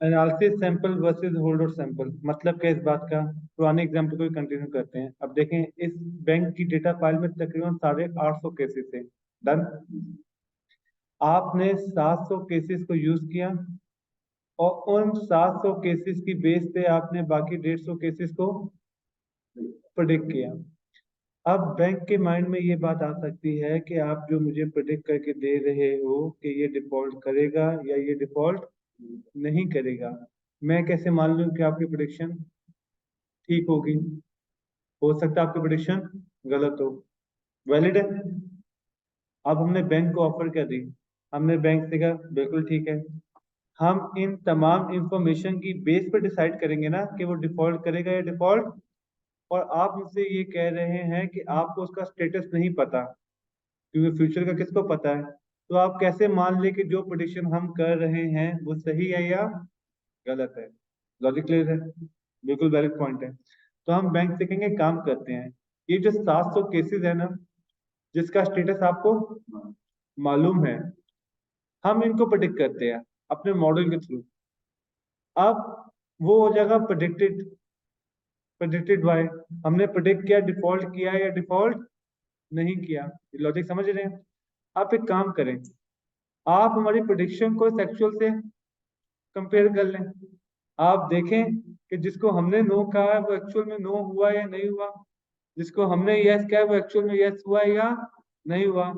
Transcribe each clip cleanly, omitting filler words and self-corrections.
Analysis sample versus hold और sample, मतलब क्या इस बात का। पुराने एग्जाम्पल को कंटिन्यू करते हैं। अब देखें, इस बैंक की डेटा फाइल में तकरीबन 850 केसेस थे। डन। आपने 700 केसेस को यूज किया और उन 700 केसेस की बेस पे आपने बाकी 150 केसेस को प्रिडिक्ट किया। अब बैंक के माइंड में ये बात आ सकती है कि आप जो मुझे प्रिडिक्ट करके दे रहे हो कि ये डिफॉल्ट करेगा या ये डिफॉल्ट नहीं करेगा, मैं कैसे मान लूं कि आपकी प्रिडिक्शन ठीक होगी। हो सकता है आपकी प्रिडिक्शन गलत हो। वैलिड है। अब हमने बैंक को ऑफर कर दी। हमने बैंक से कहा बिल्कुल ठीक है, हम इन तमाम इंफॉर्मेशन की बेस पर डिसाइड करेंगे ना कि वो डिफॉल्ट करेगा या डिफॉल्ट। और आप मुझसे ये कह रहे हैं कि आपको उसका स्टेटस नहीं पता, क्योंकि फ्यूचर का किसको पता है। तो आप कैसे मान ले कि जो प्रिडिक्शन हम कर रहे हैं वो सही है या गलत है। लॉजिक क्लियर है। बिल्कुल वैलिड पॉइंट है। तो हम बैंक से कहेंगे काम करते हैं, ये जो 700 केसेस है ना, जिसका स्टेटस आपको मालूम है, हम इनको प्रिडिक्ट करते हैं अपने मॉडल के थ्रू। अब वो हो जाएगा प्रिडिक्टेड। प्रिडिक्टेड बाय, हमने प्रिडिक्ट किया, डिफॉल्ट किया या डिफॉल्ट नहीं किया। लॉजिक समझ रहे हैं। आप एक काम करें, आप हमारी प्रिडिक्शन को एक्चुअल से कंपेयर कर लें। आप देखें कि जिसको हमने नो कहा है वो एक्चुअल में नो हुआ या नहीं हुआ, जिसको हमने यस कहा है वो एक्चुअल में यस हुआ या नहीं हुआ।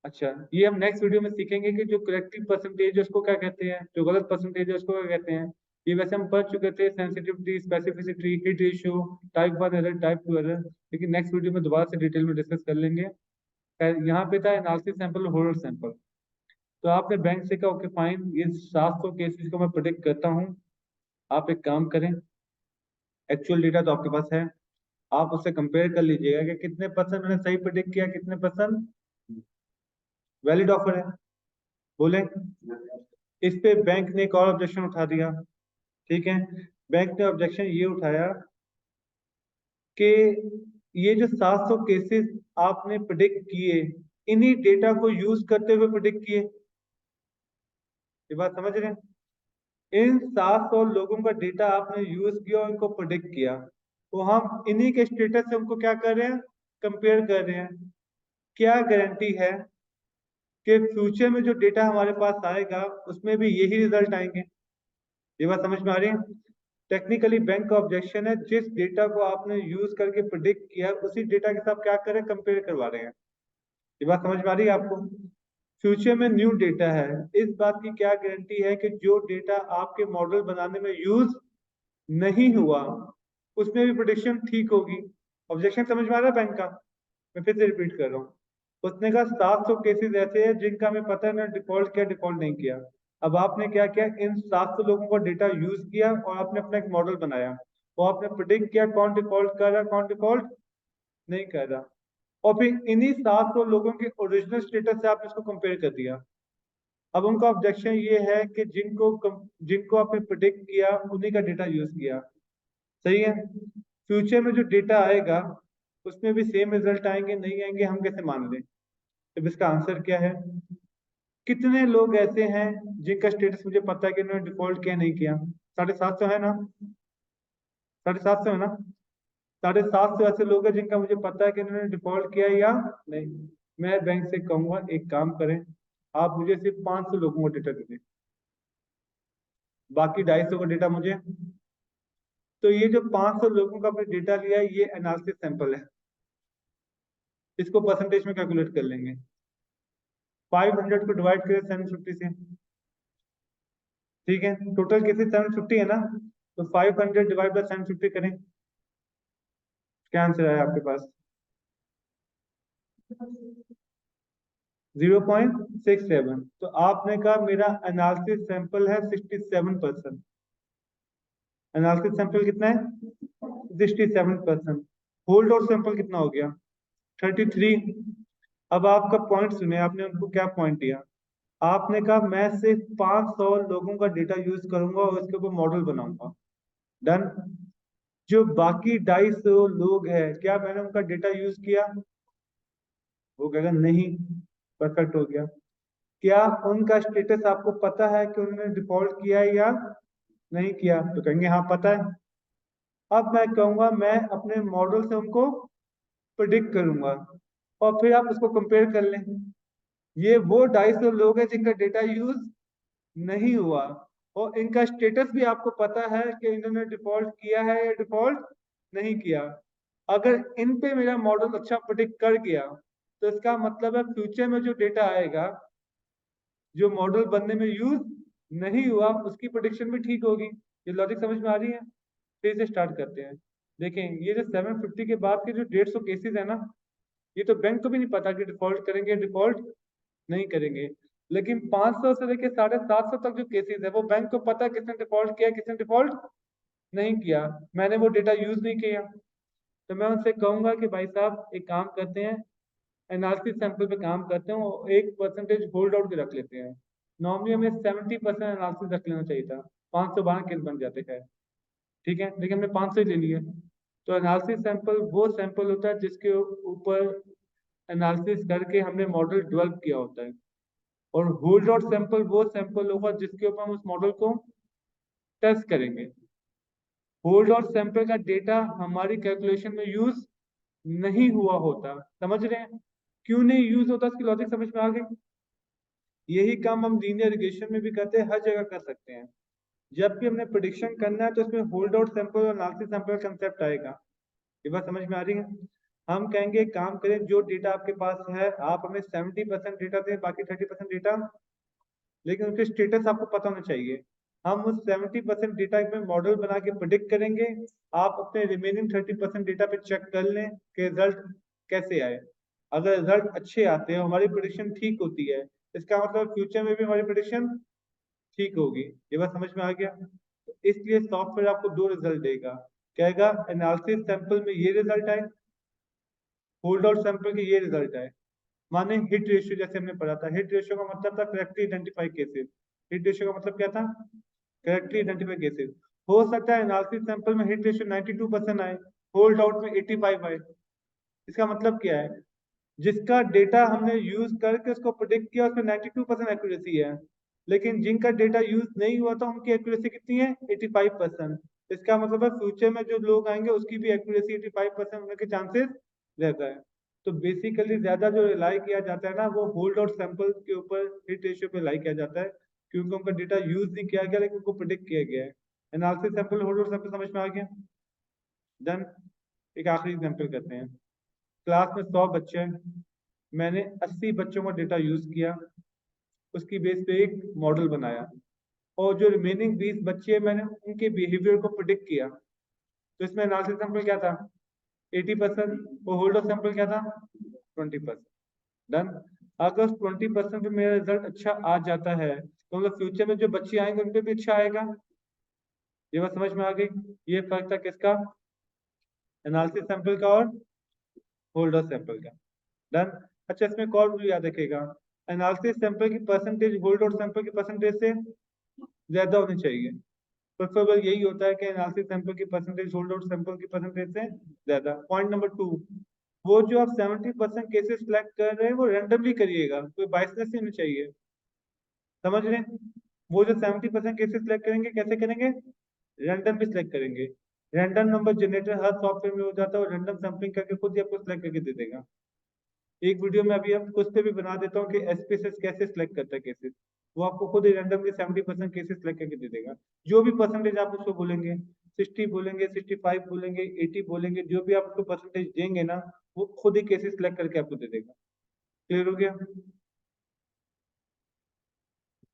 अच्छा, ये हम नेक्स्ट वीडियो में सीखेंगे कि जो करेक्टिव परसेंटेज है उसको क्या कहते हैं, जो गलत परसेंटेज है उसको क्या कहते हैं। ये वैसे हम पढ़ चुके थे, sensitivity, specificity, hit ratio, type 1 error, type 2 error, लेकिन नेक्स्ट वीडियो में दोबारा से डिटेल में डिस्कस कर लेंगे। यहाँ पे था एनालिसिस सैंपल, होल्ड सैंपल। तो आपने बैंक से कहा ओके फाइन, ये 700 केसेस को मैं प्रिडिक्ट करता हूँ। आप एक काम करें, एक्चुअल डेटा तो आपके पास है, आप उससे कंपेयर कर लीजिएगा कि कितने परसेंट मैंने सही प्रिडिक्ट किया, कितने परसेंट वैलिड ऑफर है। बोले। इस पे बैंक ने एक और ऑब्जेक्शन उठा दिया। ठीक है। बैंक ने ऑब्जेक्शन ये उठाया कि ये जो 700 केसेस आपने प्रिडिक्ट किए, इन्हीं डेटा को यूज करते हुए प्रिडिक्ट किए। ये बात समझ रहे हैं। इन 700 लोगों का डेटा आपने यूज किया और इनको प्रिडिक्ट किया, तो हम इन्हीं के स्टेटस से उनको क्या कर रहे हैं, कंपेयर कर रहे हैं। क्या गारंटी है कि फ्यूचर में जो डेटा हमारे पास आएगा उसमें भी यही रिजल्ट आएंगे। ये बात समझ में आ रही है। टेक्निकली बैंक का ऑब्जेक्शन है, जिस डेटा को आपने यूज करके प्रिडिक्ट किया उसी डेटा के साथ क्या करें, कंपेयर करवा रहे हैं। ये बात समझ में आ रही है आपको। फ्यूचर में न्यू डेटा है, इस बात की क्या गारंटी है कि जो डेटा आपके मॉडल बनाने में यूज नहीं हुआ उसमें भी प्रिडिक्शन ठीक होगी। ऑब्जेक्शन समझ में आ रहा है बैंक का। मैं फिर से रिपीट कर रहा हूँ। उसने कहा 700 केसेस ऐसे हैं जिनका हमें पता है ना डिफॉल्ट किया, डिफॉल्ट नहीं किया। अब आपने क्या किया, इन 700 लोगों का डेटा यूज किया और आपने अपना एक मॉडल बनाया, और आपने प्रिडिक्ट किया कौन डिफॉल्ट कर रहा है, कौन डिफॉल्ट नहीं कर रहा। और फिर इन्हीं 700 लोगों के ओरिजिनल स्टेटस से आपने इसको कंपेयर कर दिया। अब उनका ऑब्जेक्शन ये है कि जिनको आपने प्रिडिक्ट किया उन्हीं का डेटा यूज किया। सही है। फ्यूचर में जो डेटा आएगा उसमें भी सेम रिजल्ट आएंगे नहीं आएंगे, हम कैसे मान लें। अब इसका आंसर क्या है। कितने लोग ऐसे हैं जिनका स्टेटस मुझे पता है कि उन्होंने डिफॉल्ट किया नहीं किया। 750 है ना। 750 है ना। 750 ऐसे लोग हैं जिनका मुझे पता है कि उन्होंने डिफॉल्ट किया या नहीं। मैं बैंक से कहूंगा एक काम करें, आप मुझे सिर्फ 500 लोगों का डेटा दे दें, बाकी 250 का डेटा मुझे। तो ये जो 500 लोगों का आपने डेटा लिया है ये एनालिसिस सैंपल है। इसको परसेंटेज में कैलकुलेट कर लेंगे। 500 को डिवाइड करें 750 से। ठीक है, टोटल केसेस 750 है ना। तो 500 डिवाइड बाय 750 करें। क्या आंसर आया आपके पास। 0.67। तो आपने कहा मेरा एनालिसिस सैंपल है 67%। एनालिसिस सैंपल कितना है, 67%। होल्ड और सैंपल कितना हो गया, 33। अब आपका पॉइंट सुने, आपने उनको क्या पॉइंट दिया। आपने कहा मैं सिर्फ 500 लोगों का डेटा यूज करूंगा और उसके ऊपर मॉडल बनाऊंगा। डन। जो बाकी 250 लोग हैं, क्या मैंने उनका डेटा यूज किया। वो कहेगा नहीं। परफेक्ट हो गया। क्या उनका स्टेटस आपको पता है कि उन्होंने डिफॉल्ट किया है या नहीं किया, तो कहेंगे हाँ पता है। अब मैं कहूंगा मैं अपने मॉडल से उनको प्रिडिक्ट करूंगा, और फिर आप उसको कंपेयर कर लें। ये वो 250 लोग हैं जिनका डेटा यूज नहीं हुआ, और इनका स्टेटस भी आपको पता है कि इन्होंने डिफॉल्ट किया है या डिफॉल्ट नहीं किया। अगर इन पे मेरा मॉडल अच्छा प्रिडिक्ट कर गया, तो इसका मतलब है फ्यूचर में जो डेटा आएगा, जो मॉडल बनने में यूज नहीं हुआ, उसकी प्रिडिक्शन भी ठीक होगी। ये लॉजिक समझ में आ रही है? फिर से स्टार्ट करते हैं। देखें, ये जो 750 के बाद के जो 150 केसेस है ना, ये तो बैंक को भी नहीं पता कि डिफॉल्ट करेंगे डिफॉल्ट नहीं करेंगे। लेकिन 500 से लेकर 750 तक जो केसेस है, वो बैंक को पता है किसने डिफॉल्ट किया किसने डिफॉल्ट नहीं किया। मैंने वो डेटा यूज नहीं किया, तो मैं उनसे कहूंगा कि भाई साहब एक काम करते हैं, एनालिसिस सैंपल पे काम करते हैं, वो 1% होल्ड आउट के रख लेते हैं। नॉर्मली हमें 70% एनालिसिस रख लेना चाहिए था, 512 केस बन जाते हैं। ठीक है, लेकिन हमने 500 ही ले लिए। तो एनालिसिस सैंपल वो सैंपल होता है जिसके ऊपर एनालिसिस करके हमने मॉडल डेवलप किया होता है, और होल्ड आउट सैंपल वो सैंपल होगा जिसके ऊपर हम उस मॉडल को टेस्ट करेंगे। होल्ड आउट सैंपल का डेटा हमारी कैलकुलेशन में यूज नहीं हुआ होता। समझ रहे हैं क्यों नहीं यूज होता? इसकी लॉजिक समझ में आ गई? यही काम हम लीनियर रिग्रेशन में भी करते हैं, हर जगह कर सकते हैं। जब भी हमने प्रिडिक्शन करना है तो इसमें होल्ड आउट सैंपल और एनालिसिस सैंपल कंसेप्ट आएगा। ये बात समझ में आ रही है? हम कहेंगे एक काम करें, जो डेटा आपके पास है आप हमें 70% डेटा दें, बाकी 30% डेटा, लेकिन उसके स्टेटस आपको पता होना चाहिए। हम उस 70% डेटा में मॉडल बना के प्रिडिक्ट करेंगे, आप अपने रिमेनिंग 30% डेटा पे चेक कर लें कि रिजल्ट कैसे आए। अगर रिजल्ट अच्छे आते हैं, हमारी प्रिडिक्शन ठीक होती है, इसका मतलब फ्यूचर में भी हमारी प्रिडिक्शन ठीक होगी। ये बात समझ में आ गया? तो इसलिए सॉफ्टवेयर आपको दो रिजल्ट देगा, कहेगा एनालिसिस सैंपल में ये रिजल्ट आए, होल्ड आउट सैंपल के ये रिजल्ट आए। माने हिट रेशियो, जैसे हमने पढ़ा था, हिट रेशियो का मतलब था correctly identify cases. Hit ratio का मतलब क्या था? Correctly identify cases. हो सकता है एनालिसिस सैंपल में हिट रेशियो 92% आए, होल्ड आउट में 85 आए। इसका मतलब क्या है? जिसका डेटा हमने यूज करके उसको प्रिडिक्ट किया उसमें 92% एक्यूरेसी है, लेकिन जिनका डेटा यूज नहीं हुआ था उनकी एक्यूरेसी कितनी है? 85%। इसका मतलब है फ्यूचर में जो लोग आएंगे उसकी भी एक्यूरेसी 85% होने के चांसेस रहता है। तो बेसिकली ज्यादा जो रिलाई किया जाता है ना, वो होल्ड आउट सैंपल के ऊपर हिट रेशियो पे रिलाई किया जाता है, क्योंकि उनका डेटा यूज नहीं किया गया लेकिन उनको प्रिडिक्ट किया गया है। Analysis sample hold out sample समझ में आ गया? देन एक आखिरी एग्जांपल करते हैं। क्लास में 100 बच्चे हैं, मैंने 80 बच्चों का डेटा यूज किया, उसकी बेस पे एक मॉडल बनाया, और जो रिमेनिंग 20 बच्चे हैं मैंने उनके बिहेवियर को प्रिडिक्ट किया। तो इसमें एनालिसिस सैंपल क्या था? 80%, और होल्ड ऑफ सैंपल क्या था? 20%। डन। अगर 20% पे मेरा रिजल्ट अच्छा आ जाता है, तो मतलब फ्यूचर में जो बच्चे आएंगे उन पे भी अच्छा आएगा। ये बात समझ में आ गई? ये फर्क था किसका? एनालिसिस सैंपल का और होल्ड ऑफ सैंपल का। डन। अच्छा, इसमें एक और रूल याद रखेगा, एनालिसिस सैंपल की परसेंटेज होल्ड आउट सैंपल की परसेंटेज से ज्यादा होनी चाहिए। प्रेफरेबल यही होता है कि एनालिसिस सैंपल की परसेंटेज होल्ड आउट सैंपल की परसेंटेज से ज्यादा। पॉइंट नंबर 2, वो जो आप 70% केसेस सिलेक्ट कर रहे हैं वो रैंडमली करिएगा, कोई बायसनेस नहीं होनी चाहिए। समझ रहे हैं? वो जो 70% केसेस सिलेक्ट करेंगे कैसे करेंगे? रैंडम भी सिलेक्ट करेंगे। रैंडम नंबर जनरेटर हर सॉफ्टवेयर में हो जाता है, और रैंडम सैम्पलिंग करके खुद ही आपको सिलेक्ट करके दे देगा। एक वीडियो में अभी आप कुछ पे भी बना देता हूँ कि एसपीएसएस कैसे सिलेक्ट करता है केसेस, वो आपको खुद ही रैंडमली 70% केसेस सिलेक्ट करके दे देगा। जो भी परसेंटेज आप उसको बोलेंगे, 60 बोलेंगे, 65 बोलेंगे, 80 बोलेंगे, जो भी आप उसको परसेंटेज देंगे ना, वो खुद ही केसेस सिलेक्ट करके आपको दे देगा। क्लियर हो गया?